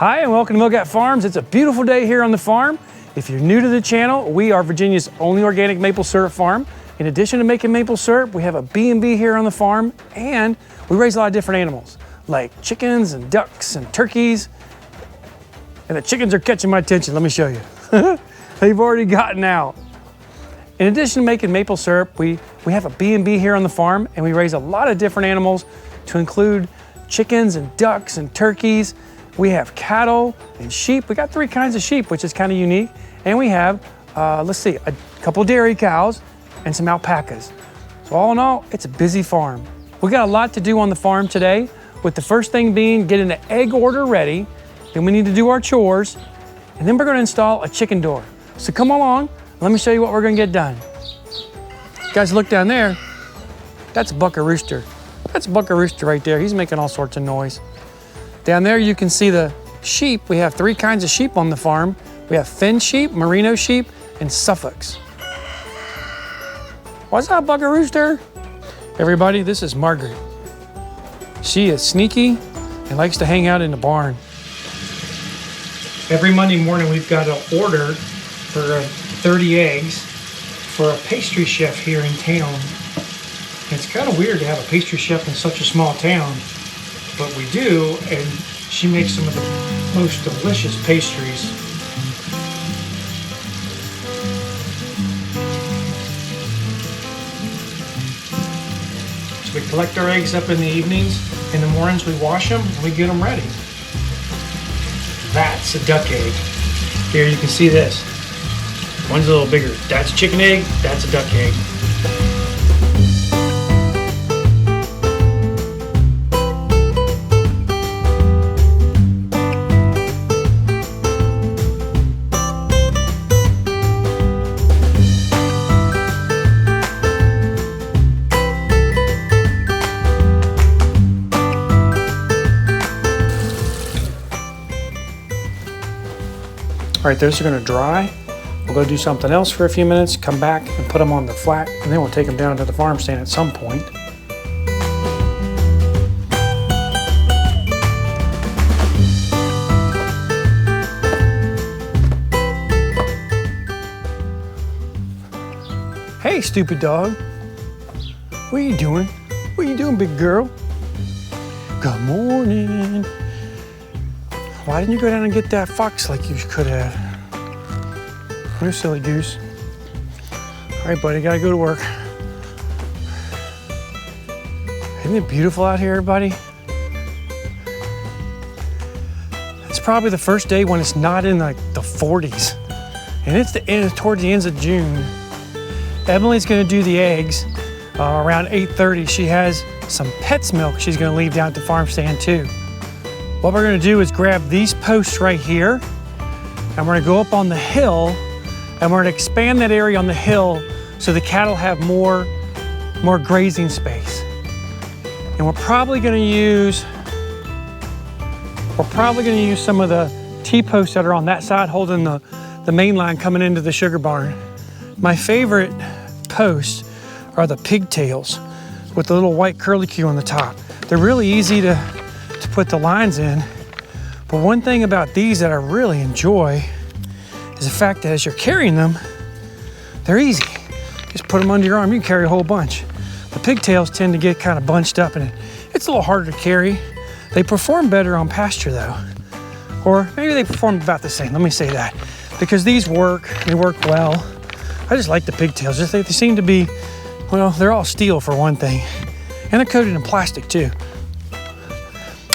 Hi and welcome to Milgat Farms. It's a beautiful day here on the farm. If you're new to the channel, we are Virginia's only organic maple syrup farm. In addition to making maple syrup, we have a B&B here on the farm, and we raise a lot of different animals like chickens and ducks and turkeys. And the chickens are catching my attention. Let me show you. They've already gotten out. In addition to making maple syrup, we have a B&B here on the farm, and we raise a lot of different animals to include chickens and ducks and turkeys. We have cattle and sheep. We got 3 kinds of sheep, which is kind of unique. And we have, let's see, a couple dairy cows and some alpacas. So all in all, it's a busy farm. We got a lot to do on the farm today, with the first thing being getting the egg order ready. Then we need to do our chores, and then we're gonna install a chicken door. So come along, let me show you what we're gonna get done. Guys, look down there. That's a buck rooster. That's a buck rooster right there. He's making all sorts of noise. Down there you can see the sheep. We have 3 kinds of sheep on the farm. We have Finn sheep, Merino sheep, and Suffolks. What's up, buck rooster? Everybody, this is Margaret. She is sneaky and likes to hang out in the barn. Every Monday morning we've got an order for 30 eggs for a pastry chef here in town. And it's kind of weird to have a pastry chef in such a small town, but we do, and she makes some of the most delicious pastries. So we collect our eggs up in the evenings. In the mornings we wash them and we get them ready. That's a duck egg. Here you can see this. One's a little bigger. That's a chicken egg, that's a duck egg. All right, those are gonna dry. We'll go do something else for a few minutes, come back and put them on the flat, and then we'll take them down to the farm stand at some point. Hey, stupid dog. What are you doing? What are you doing, big girl? Good morning. Why didn't you go down and get that fox like you could have? You silly goose. All right, buddy, gotta go to work. Isn't it beautiful out here, everybody? It's probably the first day when it's not in like the 40s. And it's towards the ends of June. Emily's gonna do the eggs around 8:30. She has some pet's milk she's gonna leave down at the farm stand too. What we're gonna do is grab these posts right here, and we're gonna go up on the hill, and we're gonna expand that area on the hill so the cattle have more grazing space. And we're probably gonna use some of the T-posts that are on that side holding the main line coming into the sugar barn. My favorite posts are the pigtails with the little white curlicue on the top. They're really easy to put the lines in, but one thing about these that I really enjoy is the fact that as you're carrying them, they're easy. Just put them under your arm, you can carry a whole bunch. The pigtails tend to get kind of bunched up and it's a little harder to carry. They perform better on pasture though, or maybe they perform about the same, let me say that, because these work, they work well. I just like the pigtails, they seem to be, well, they're all steel for one thing, and they're coated in plastic too.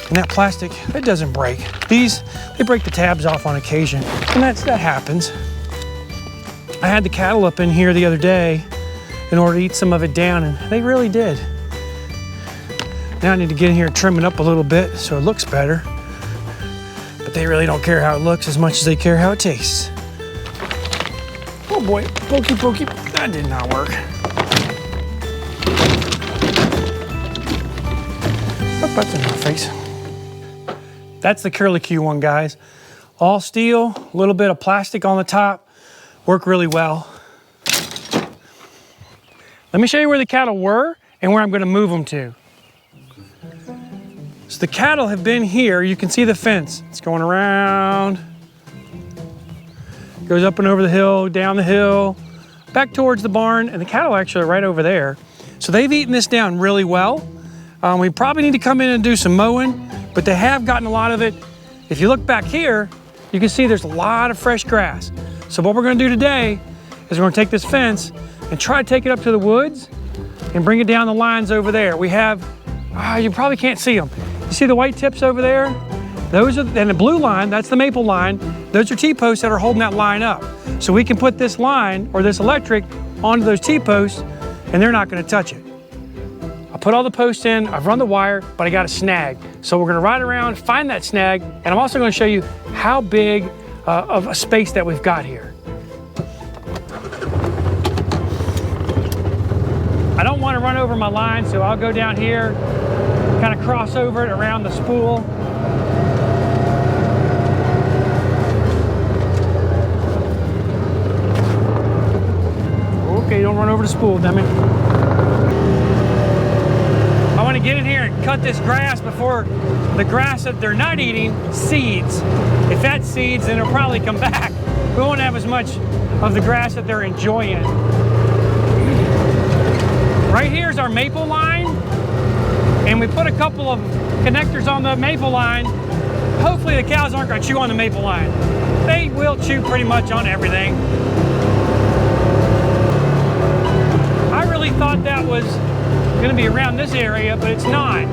And that plastic, it doesn't break. These, they break the tabs off on occasion, and that happens. I had the cattle up in here the other day in order to eat some of it down, and they really did. Now I need to get in here and trim it up a little bit so it looks better. But they really don't care how it looks as much as they care how it tastes. Oh boy, pokey, that did not work. Oh, that's in my face. That's the curlicue one, guys. All steel, a little bit of plastic on the top, work really well. Let me show you where the cattle were and where I'm gonna move them to. So the cattle have been here. You can see the fence. It's going around. Goes up and over the hill, down the hill, back towards the barn, and the cattle actually are right over there. So they've eaten this down really well. We probably need to come in and do some mowing, but they have gotten a lot of it. If you look back here, you can see there's a lot of fresh grass. So what we're gonna do today is we're gonna take this fence and try to take it up to the woods and bring it down the lines over there. We have, you probably can't see them. You see the white tips over there? Those are, and the blue line, that's the maple line. Those are T-posts that are holding that line up. So we can put this line or this electric onto those T-posts and they're not gonna touch it. I put all the posts in, I've run the wire, but I got a snag. So we're gonna ride around, find that snag, and I'm also gonna show you how big of a space that we've got here. I don't wanna run over my line, so I'll go down here, kind of cross over it around the spool. Okay, don't run over the spool, dummy. I want to get in here and cut this grass before the grass that they're not eating seeds. If that seeds, then it'll probably come back. We won't have as much of the grass that they're enjoying. Right here is our maple line, and we put a couple of connectors on the maple line. Hopefully the cows aren't going to chew on the maple line. They will chew pretty much on everything. I really thought that was going to be around this area, but it's not.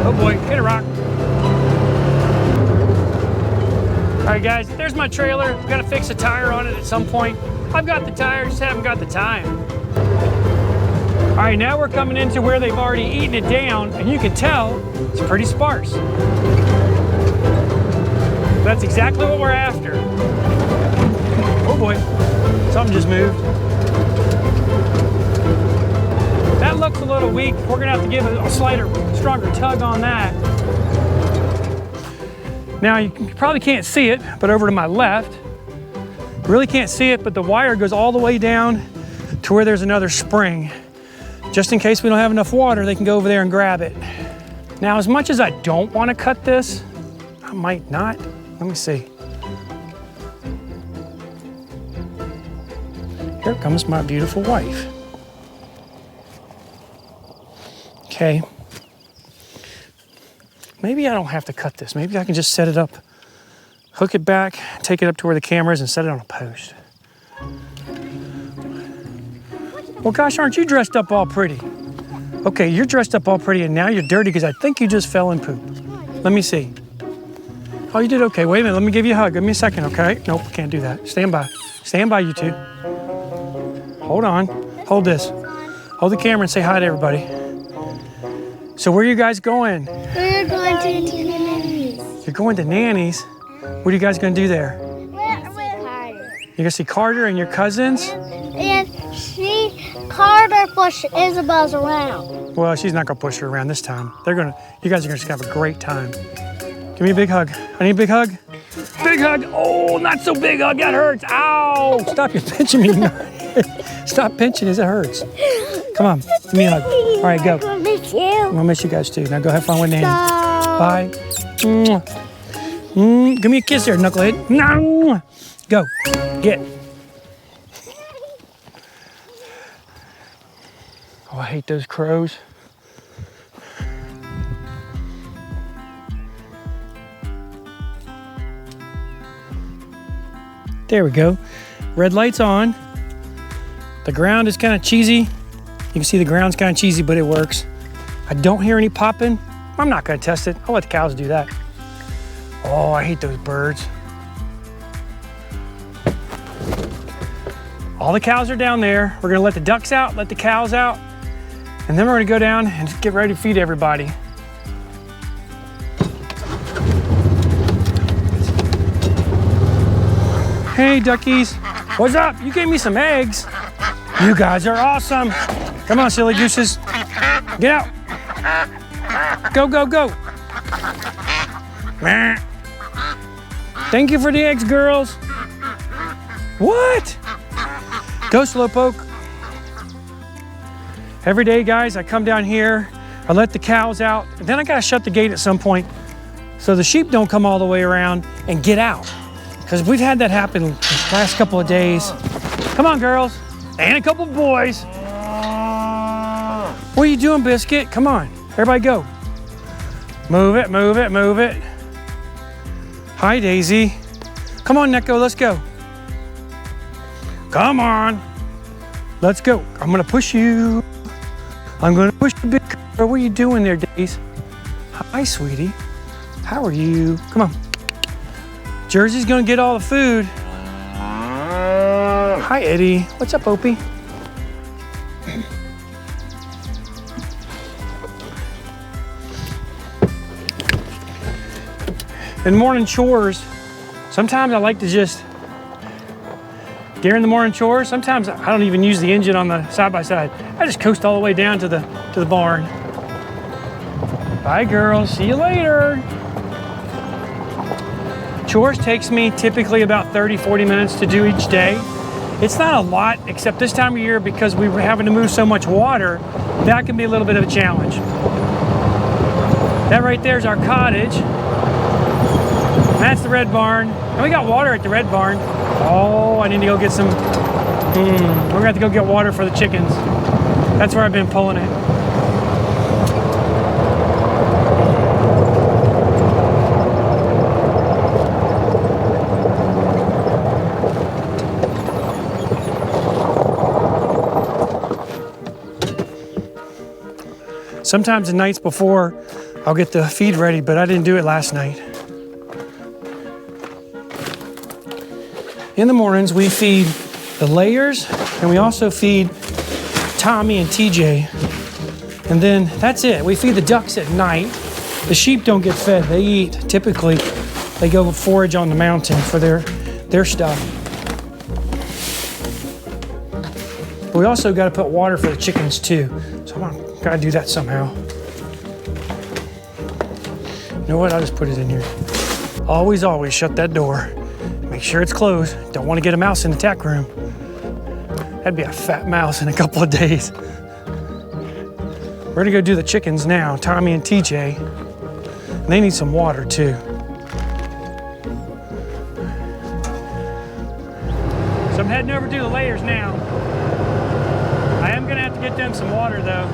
Oh boy, hit a rock. All right guys, there's my trailer. I've got to fix a tire on it at some point. I've got the tire, just haven't got the time. All right, now we're coming into where they've already eaten it down, and you can tell it's pretty sparse. That's exactly what we're after. Oh boy, something just moved. That looks a little weak. We're gonna have to give it a stronger tug on that. Now you probably can't see it, but over to my left, you really can't see it, but the wire goes all the way down to where there's another spring. Just in case we don't have enough water, they can go over there and grab it. Now, as much as I don't want to cut this, I might not. Let me see. Here comes my beautiful wife. Okay. Maybe I don't have to cut this. Maybe I can just set it up, hook it back, take it up to where the camera is and set it on a post. Well, gosh, aren't you dressed up all pretty? Okay, you're dressed up all pretty and now you're dirty because I think you just fell in poop. Let me see. Oh, you did okay. Wait a minute, let me give you a hug. Give me a second, okay? Nope, can't do that. Stand by. Stand by, you two. Hold on. Hold this. Hold the camera and say hi to everybody. So where are you guys going? We're going to Nanny's. You're going to Nanny's? What are you guys going to do there? You're going to see Carter and your cousins? And Carter push Isabel's around. Well, she's not going to push her around this time. You guys are going to have a great time. Give me a big hug. I need a big hug. Big hug. Oh, not so big hug. That hurts. Ow. Stop, you're pinching me. Stop pinching as it hurts. Come on, give me a hug. All right, go. I miss you. I'm gonna miss you guys too. Now go have fun with Nanny. No. Bye. Give me a kiss there, knucklehead. No. Go. Get. Oh, I hate those crows. There we go. Red light's on. The ground is kind of cheesy. You can see the ground's kind of cheesy, but it works. I don't hear any popping. I'm not gonna test it. I'll let the cows do that. Oh, I hate those birds. All the cows are down there. We're gonna let the ducks out, let the cows out, and then we're gonna go down and get ready to feed everybody. Hey, duckies. What's up? You gave me some eggs. You guys are awesome. Come on, silly gooses. Get out. Go, go, go. Thank you for the eggs, girls. What? Go, Slowpoke. Every day, guys, I come down here. I let the cows out, and then I gotta shut the gate at some point so the sheep don't come all the way around and get out. Because we've had that happen the last couple of days. Come on, girls, and a couple of boys. What are you doing, Biscuit? Come on, everybody go. Move it, move it, move it. Hi, Daisy. Come on, Neko, let's go. Come on, let's go. I'm gonna push you. I'm gonna push you, big girl. What are you doing there, Daisy? Hi, sweetie. How are you? Come on. Jersey's gonna get all the food. Hi, Eddie. What's up, Opie? In morning chores, sometimes I like to just, during the morning chores, sometimes I don't even use the engine on the side-by-side. I just coast all the way down to the barn. Bye, girls. See you later. Chores takes me typically about 30, 40 minutes to do each day. It's not a lot, except this time of year, because we were having to move so much water, that can be a little bit of a challenge. That right there is our cottage. That's the red barn. And we got water at the red barn. Oh, I need to go get some, we're gonna have to go get water for the chickens. That's where I've been pulling it. Sometimes the nights before, I'll get the feed ready, but I didn't do it last night. In the mornings, we feed the layers, and we also feed Tommy and TJ. And then that's it. We feed the ducks at night. The sheep don't get fed. They eat. Typically, they go forage on the mountain for their stuff. But we also got to put water for the chickens too. So I'm gotta do that somehow. You know what? I'll just put it in here. Always, always shut that door. Make sure it's closed. Don't want to get a mouse in the tack room. That'd be a fat mouse in a couple of days. We're gonna go do the chickens now, Tommy and TJ. And they need some water too. So I'm heading over to the layers now. I am gonna have to get them some water though.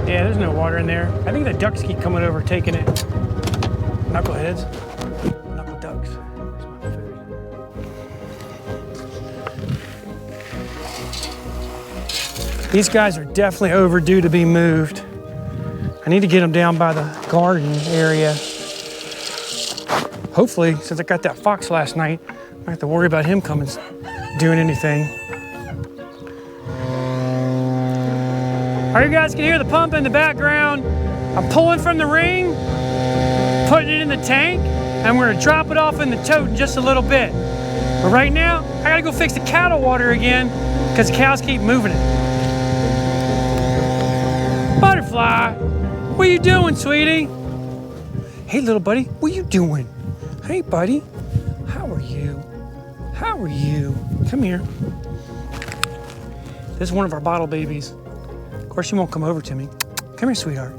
Yeah, there's no water in there. I think the ducks keep coming over, taking it. Knuckleheads. Knuckle ducks. Where's my food? These guys are definitely overdue to be moved. I need to get them down by the garden area. Hopefully, since I got that fox last night, I don't have to worry about him coming, doing anything. All right, you guys can hear the pump in the background. I'm pulling from the ring, putting it in the tank, and we're gonna drop it off in the tote in just a little bit. But right now, I gotta go fix the cattle water again because the cows keep moving it. Butterfly, what are you doing, sweetie? Hey, little buddy, what are you doing? Hey, buddy, how are you? How are you? Come here. This is one of our bottle babies. Of course, she won't come over to me. Come here, sweetheart.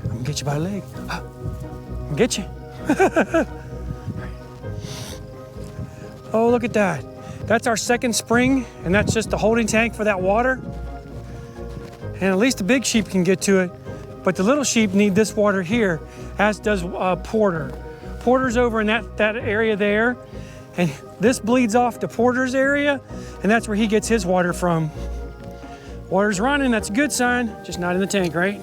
I'm gonna get you by the leg. I'm gonna get you. Oh, look at that. That's our second spring, and that's just the holding tank for that water. And at least the big sheep can get to it, but the little sheep need this water here, as does Porter. Porter's over in that area there, and this bleeds off to Porter's area, and that's where he gets his water from. Water's running, that's a good sign, just not in the tank, right?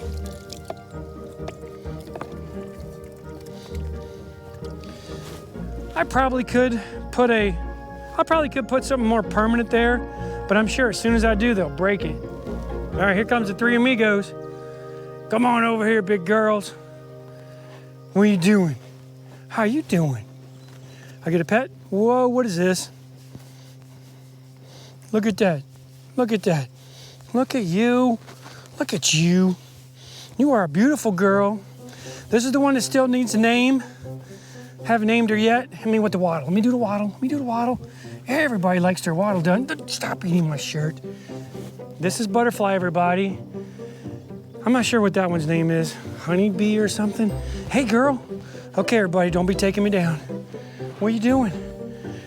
I probably could put something more permanent there, but I'm sure as soon as I do, they'll break it. All right, here comes the three amigos. Come on over here, big girls. What are you doing? How you doing? I get a pet? Whoa, what is this? Look at that. Look at that. Look at you. Look at you. You are a beautiful girl. This is the one that still needs a name. Haven't named her yet. Let me with the waddle. Let me do the waddle. Let me do the waddle. Everybody likes their waddle done. Stop eating my shirt. This is Butterfly, everybody. I'm not sure what that one's name is. Honeybee or something. Hey, girl. Okay, everybody, don't be taking me down. What are you doing?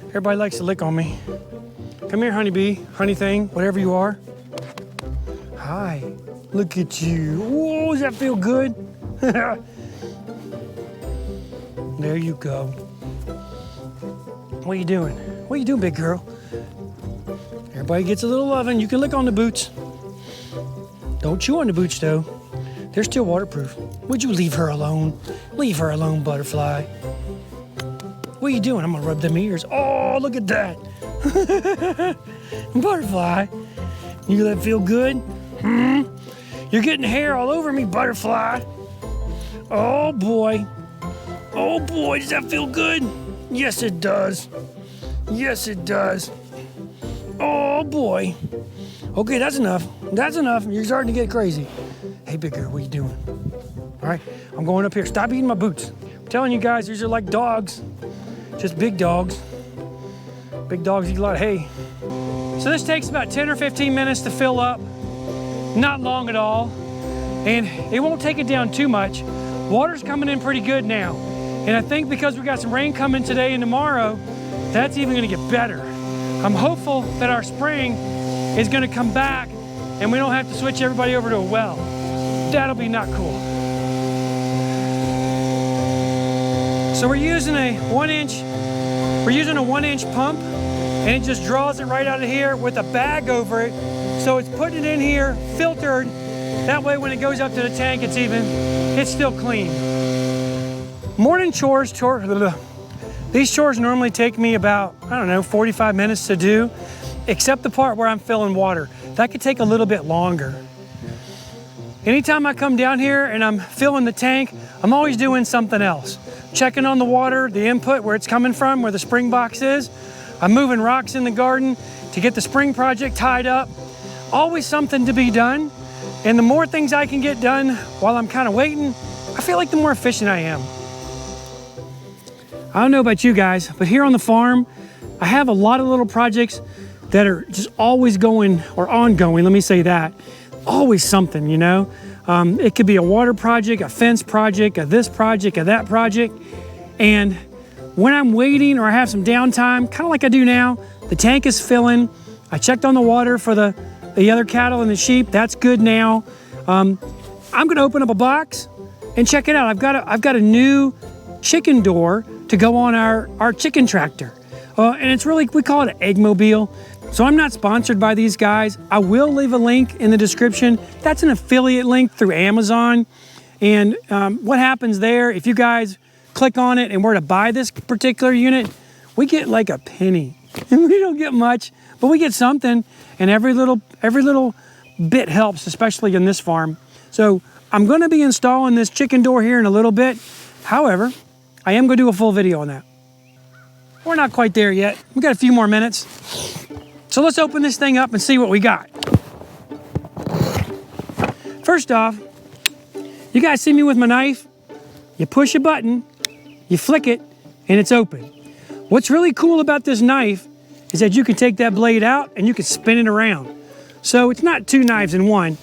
Everybody likes to lick on me. Come here, honeybee, honey thing, whatever you are. Hi. Look at you. Whoa, does that feel good? There you go. What are you doing? What are you doing, big girl? Everybody gets a little loving. You can lick on the boots. Don't chew on the boots, though. They're still waterproof. Would you leave her alone? Leave her alone, Butterfly. What are you doing? I'm gonna rub them ears. Oh, look at that. Butterfly. You that feel good? Hmm? You're getting hair all over me, Butterfly. Oh, boy. Oh, boy, does that feel good? Yes, it does. Yes, it does. Oh, boy. Okay, that's enough. That's enough. You're starting to get crazy. Hey, big girl, what are you doing? All right, I'm going up here. Stop eating my boots. I'm telling you guys, these are like dogs. Just big dogs. Big dogs eat a lot of hay. So this takes about 10 or 15 minutes to fill up. Not long at all. And it won't take it down too much. Water's coming in pretty good now. And I think because we got some rain coming today and tomorrow, that's even gonna get better. I'm hopeful that our spring is gonna come back and we don't have to switch everybody over to a well. That'll be not cool. So we're using a 1-inch pump, and it just draws it right out of here with a bag over it. So it's putting it in here, filtered. That way when it goes up to the tank, it's still clean. Morning chores, these chores normally take me about, 45 minutes to do, except the part where I'm filling water. That could take a little bit longer. Anytime I come down here and I'm filling the tank, I'm always doing something else. Checking on the water, the input, where it's coming from, where the spring box is. I'm moving rocks in the garden to get the spring project tied up. Always something to be done. And the more things I can get done while I'm kind of waiting, I feel like the more efficient I am. I don't know about you guys, but here on the farm, I have a lot of little projects that are just always going, or ongoing, let me say that. Always something, you know? It could be a water project, a fence project, a this project, a that project. And when I'm waiting or I have some downtime, kind of like I do now, the tank is filling. I checked on the water for the other cattle and the sheep. That's good now. I'm gonna open up a box and check it out. I've got a new chicken door to go on our chicken tractor. And it's really, we call it an Eggmobile. So I'm not sponsored by these guys. I will leave a link in the description. That's an affiliate link through Amazon. And what happens there, if you guys click on it and were to buy this particular unit, we get like a penny. We don't get much, but we get something. And every little bit helps, especially in this farm. So I'm gonna be installing this chicken door here in a little bit. However, I am gonna do a full video on that. We're not quite there yet. We got a few more minutes. So let's open this thing up and see what we got. First off, you guys see me with my knife? You push a button, you flick it, and it's open. What's really cool about this knife is that you can take that blade out and you can spin it around. So it's not two knives in one,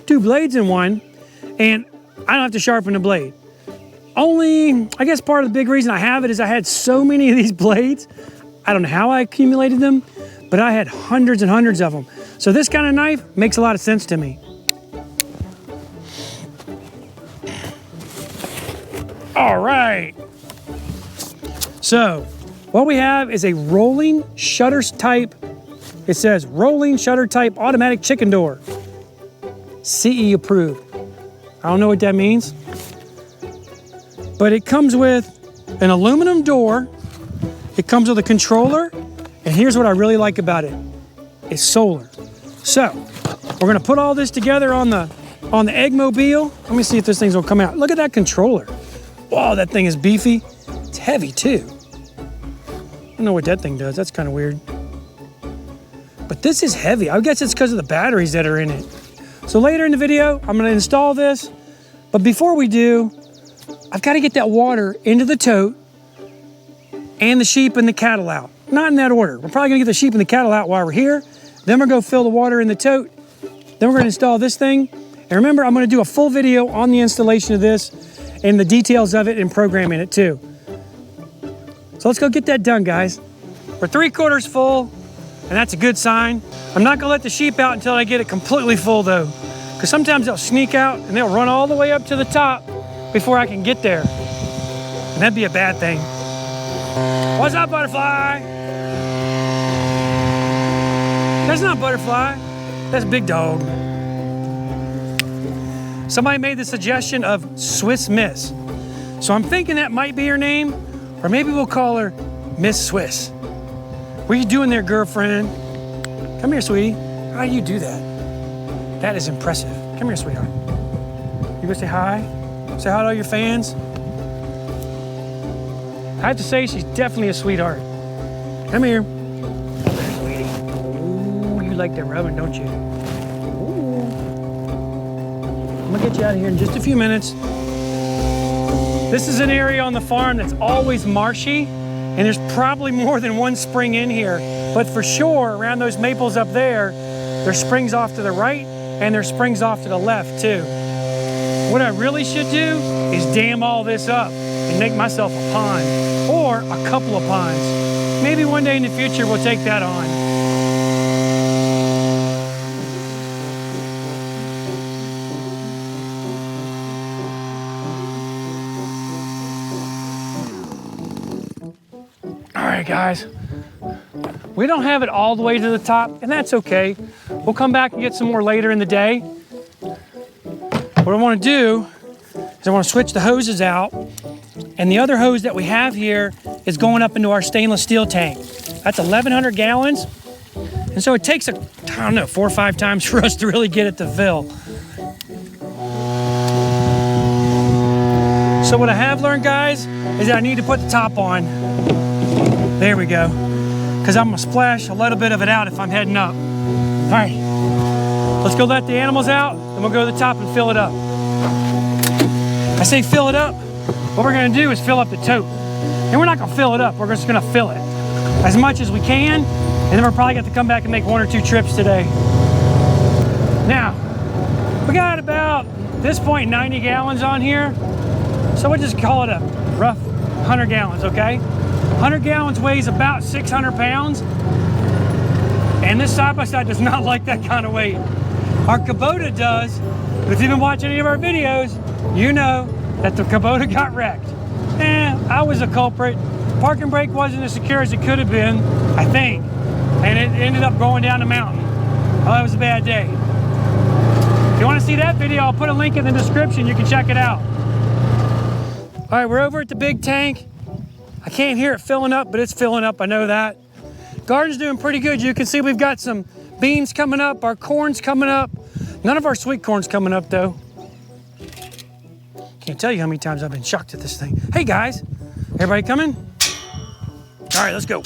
two blades in one, and I don't have to sharpen the blade. Only, I guess part of the big reason I have it is I had so many of these blades. I don't know how I accumulated them, but I had hundreds and hundreds of them. So this kind of knife makes a lot of sense to me. All right. So what we have is a rolling shutter type. It says rolling shutter type automatic chicken door. CE approved. I don't know what that means, but it comes with an aluminum door. It comes with a controller. And here's what I really like about it. It's solar. So we're gonna put all this together on the Eggmobile. Let me see if this thing's gonna come out. Look at that controller. Wow, that thing is beefy. It's heavy too. I don't know what that thing does. That's kind of weird. But this is heavy. I guess it's because of the batteries that are in it. So later in the video, I'm gonna install this. But before we do, I've got to get that water into the tote and the sheep and the cattle out. Not in that order. We're probably gonna get the sheep and the cattle out while we're here. Then we're gonna fill the water in the tote. Then we're gonna install this thing. And remember, I'm gonna do a full video on the installation of this and the details of it and programming it too. So let's go get that done, guys. We're 3/4 full, and that's a good sign. I'm not gonna let the sheep out until I get it completely full though, because sometimes they'll sneak out and they'll run all the way up to the top before I can get there. And that'd be a bad thing. What's up, Butterfly? That's not Butterfly, that's Big Dog. Somebody made the suggestion of Swiss Miss. So I'm thinking that might be her name, or maybe we'll call her Miss Swiss. What are you doing there, girlfriend? Come here, sweetie. How do you do that? That is impressive. Come here, sweetheart. You gonna say hi? Say hi to all your fans? I have to say, she's definitely a sweetheart. Come here. Come here, sweetie. Ooh, you like that rubbing, don't you? Ooh. I'm gonna get you out of here in just a few minutes. This is an area on the farm that's always marshy, and there's probably more than one spring in here. But for sure, around those maples up there, there's springs off to the right, and there's springs off to the left too. What I really should do is dam all this up and make myself a pond, or a couple of ponds. Maybe one day in the future we'll take that on. All right, guys. We don't have it all the way to the top, and that's okay. We'll come back and get some more later in the day. What I want to do is I want to switch the hoses out, and the other hose that we have here is going up into our stainless steel tank. That's 1,100 gallons, and so it takes, I don't know, 4 or 5 times for us to really get it to fill. So what I have learned, guys, is that I need to put the top on. There we go. Because I'm gonna splash a little bit of it out if I'm heading up. All right, let's go let the animals out, and we'll go to the top and fill it up. I say fill it up. What we're gonna do is fill up the tote. And we're not gonna fill it up, we're just gonna fill it as much as we can, and then we're probably gonna have to come back and make 1 or 2 trips today. Now, we got about, at this point, 90 gallons on here. So we'll just call it a rough 100 gallons, okay? 100 gallons weighs about 600 pounds, and this side-by-side does not like that kind of weight. Our Kubota does, but if you've been watching any of our videos, you know that the Kubota got wrecked. I was a culprit. Parking brake wasn't as secure as it could have been, I think, and it ended up going down the mountain. Well, that was a bad day. If you want to see that video, I'll put a link in the description. You can check it out. All right, we're over at the big tank. I can't hear it filling up, but it's filling up, I know that. Garden's doing pretty good. You can see we've got some beans coming up, our corn's coming up. None of our sweet corn's coming up though. Can't tell you how many times I've been shocked at this thing. Hey guys, everybody coming? All right, let's go.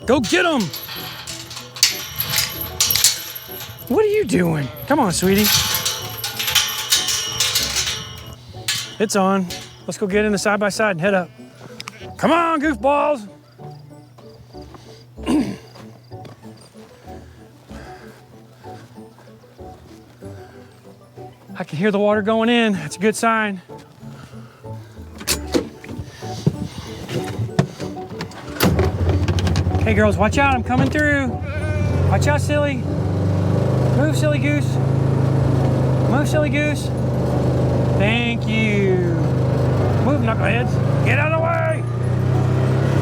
Go get them. What are you doing? Come on, sweetie. It's on. Let's go get in the side-by-side and head up. Come on, goofballs. I can hear the water going in. That's a good sign. Hey girls, watch out, I'm coming through. Watch out, silly. Move, silly goose. Move, silly goose. Thank you. Move, knuckleheads. Get out of the way.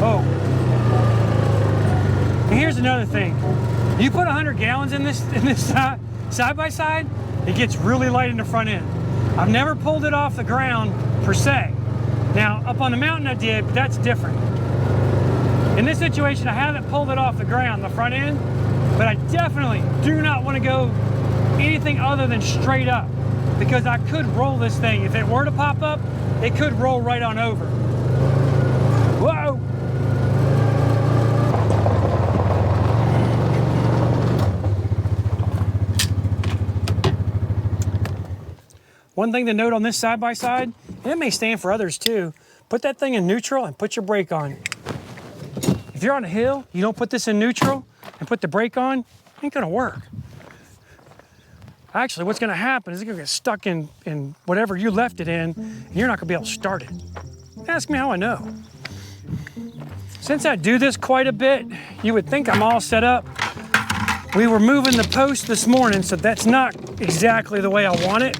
Oh. And here's another thing. You put 100 gallons in this side by side, it gets really light in the front end. I've never pulled it off the ground per se. Now, up on the mountain I did, but that's different. In this situation, I haven't pulled it off the ground, the front end, but I definitely do not want to go anything other than straight up, because I could roll this thing. If it were to pop up, it could roll right on over. Whoa! One thing to note on this side-by-side, and it may stand for others too, put that thing in neutral and put your brake on. If you're on a hill, you don't put this in neutral and put the brake on, ain't gonna work. Actually, what's gonna happen is it's gonna get stuck in whatever you left it in, and you're not gonna be able to start it. Ask me how I know. Since I do this quite a bit, you would think I'm all set up. We were moving the post this morning, so that's not exactly the way I want it.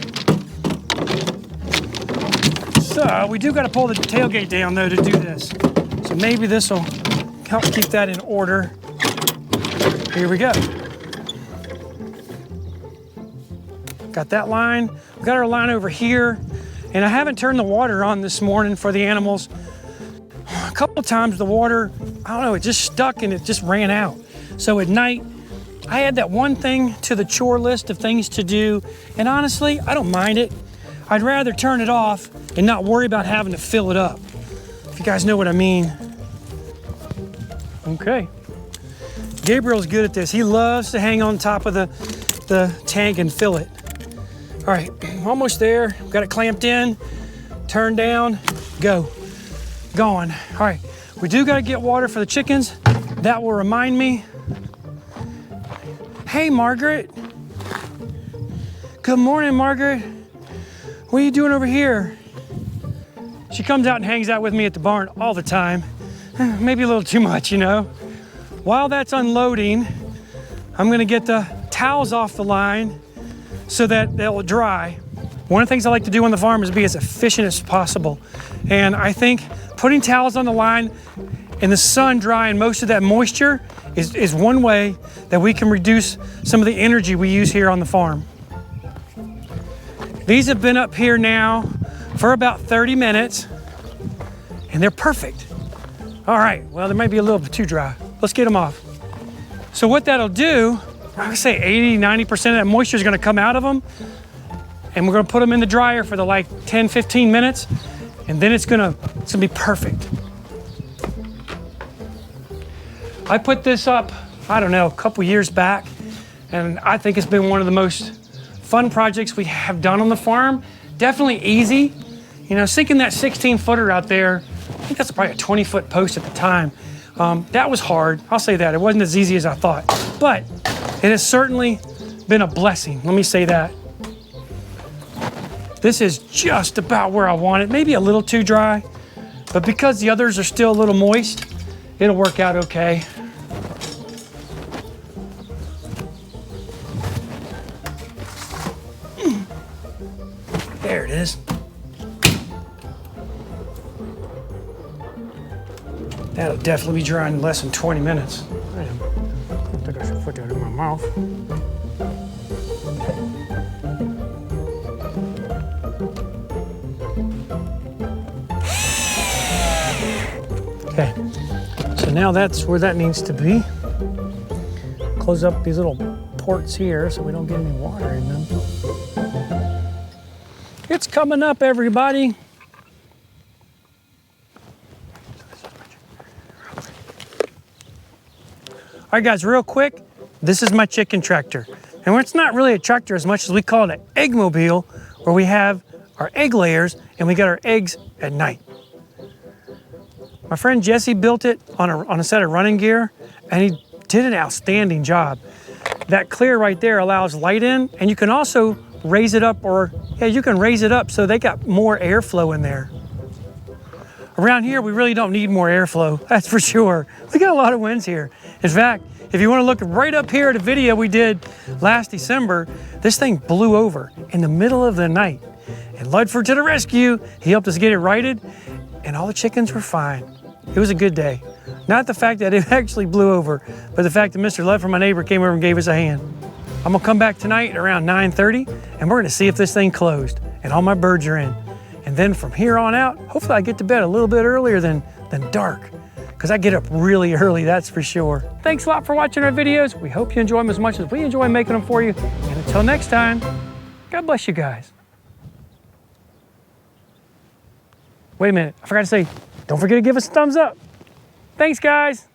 So we do gotta pull the tailgate down though to do this. So maybe this will help keep that in order. Here we go. Got that line. We got our line over here. And I haven't turned the water on this morning for the animals. A couple of times the water, I don't know, it just stuck and it just ran out. So at night, I add that one thing to the chore list of things to do. And honestly, I don't mind it. I'd rather turn it off and not worry about having to fill it up. If you guys know what I mean. Okay. Gabriel's good at this. He loves to hang on top of the tank and fill it. All right, almost there. Got it clamped in, turn down, go. Going. All right, we do gotta get water for the chickens. That will remind me. Hey, Margaret. Good morning, Margaret. What are you doing over here? She comes out and hangs out with me at the barn all the time. Maybe a little too much, you know. While that's unloading, I'm gonna get the towels off the line so that they'll dry. One of the things I like to do on the farm is be as efficient as possible. And I think putting towels on the line in the sun drying most of that moisture is one way that we can reduce some of the energy we use here on the farm. These have been up here now for about 30 minutes and they're perfect. All right, well, they might be a little bit too dry. Let's get them off. So what that'll do, I would say 80–90% of that moisture is gonna come out of them, and we're gonna put them in the dryer for the like 10–15 minutes, and then it's gonna be perfect. I put this up, I don't know, a couple years back, and I think it's been one of the most fun projects we have done on the farm. Definitely easy. You know, sinking that 16-footer out there, I think that's probably a 20-foot post at the time. That was hard, I'll say that. It wasn't as easy as I thought, but it has certainly been a blessing, let me say that. This is just about where I want it, maybe a little too dry, but because the others are still a little moist, it'll work out okay. There it is. That'll definitely be drying in less than 20 minutes. I don't think I should put that in my mouth. Okay, so now that's where that needs to be. Close up these little ports here so we don't get any water in them. It's coming up, everybody. All right, guys, real quick, this is my chicken tractor. And it's not really a tractor as much as we call it an egg mobile, where we have our egg layers and we get our eggs at night. My friend Jesse built it on a set of running gear, and he did an outstanding job. That clear right there allows light in, and you can also raise it up, you can raise it up so they got more airflow in there. Around here, we really don't need more airflow, that's for sure. We got a lot of winds here. In fact, if you want to look right up here at a video we did last December, this thing blew over in the middle of the night. And Ludford to the rescue, he helped us get it righted, and all the chickens were fine. It was a good day. Not the fact that it actually blew over, but the fact that Mr. Ludford, my neighbor, came over and gave us a hand. I'm gonna come back tonight around 9:30, and we're gonna see if this thing closed, and all my birds are in. And then from here on out, hopefully I get to bed a little bit earlier than dark, because I get up really early, that's for sure. Thanks a lot for watching our videos. We hope you enjoy them as much as we enjoy making them for you. And until next time, God bless you guys. Wait a minute, I forgot to say, don't forget to give us a thumbs up. Thanks, guys.